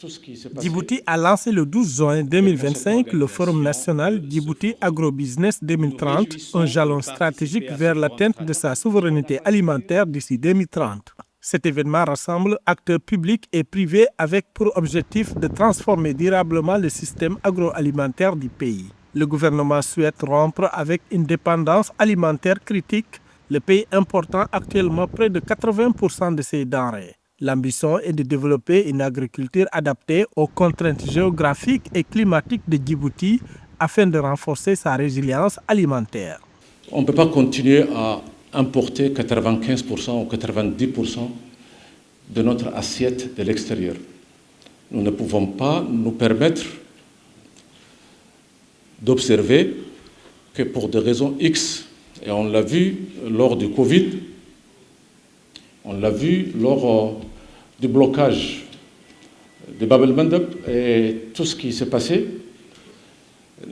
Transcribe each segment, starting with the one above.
tout ce qui s'est passé. Djibouti a lancé le 12 juin 2025 le Forum national Djibouti Agrobusiness 2030, un jalon stratégique vers l'atteinte de sa souveraineté alimentaire d'ici 2030. Cet événement rassemble acteurs publics et privés avec pour objectif de transformer durablement le système agroalimentaire du pays. Le gouvernement souhaite rompre avec une dépendance alimentaire critique, le pays important actuellement près de 80% de ses denrées. L'ambition est de développer une agriculture adaptée aux contraintes géographiques et climatiques de Djibouti afin de renforcer sa résilience alimentaire. On ne peut pas continuer à importer 95% ou 90% de notre assiette de l'extérieur. Nous ne pouvons pas nous permettre d'observer que pour des raisons X, et on l'a vu lors du Covid, on l'a vu lors du blocage de Bab el-Mandeb et tout ce qui s'est passé,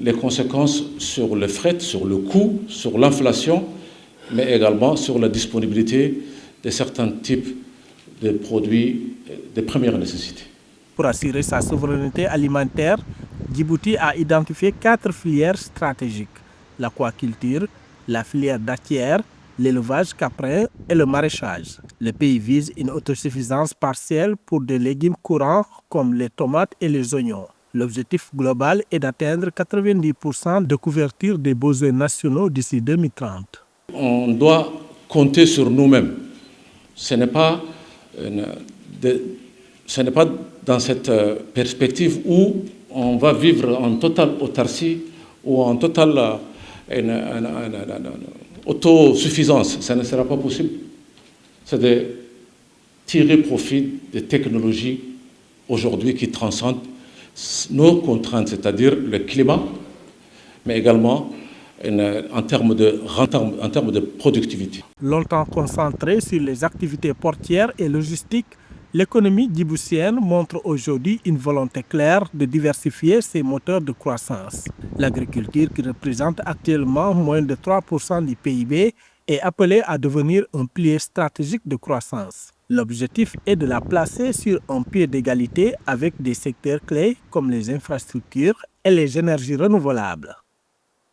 les conséquences sur le fret, sur le coût, sur l'inflation, mais également sur la disponibilité de certains types de produits de première nécessité. Pour assurer sa souveraineté alimentaire, Djibouti a identifié 4 filières stratégiques: l'aquaculture, la filière dattière, l'élevage caprin et le maraîchage. Le pays vise une autosuffisance partielle pour des légumes courants comme les tomates et les oignons. L'objectif global est d'atteindre 90% de couverture des besoins nationaux d'ici 2030. On doit compter sur nous-mêmes. Ce n'est pas dans cette perspective où on va vivre en totale autarcie ou en totale autosuffisance. Ça ne sera pas possible. C'est de tirer profit des technologies aujourd'hui qui transcendent nos contraintes, c'est-à-dire le climat, mais également en termes de productivité. Longtemps concentrée sur les activités portières et logistiques, l'économie djiboutienne montre aujourd'hui une volonté claire de diversifier ses moteurs de croissance. L'agriculture, qui représente actuellement moins de 3% du PIB, est appelée à devenir un pilier stratégique de croissance. L'objectif est de la placer sur un pied d'égalité avec des secteurs clés comme les infrastructures et les énergies renouvelables.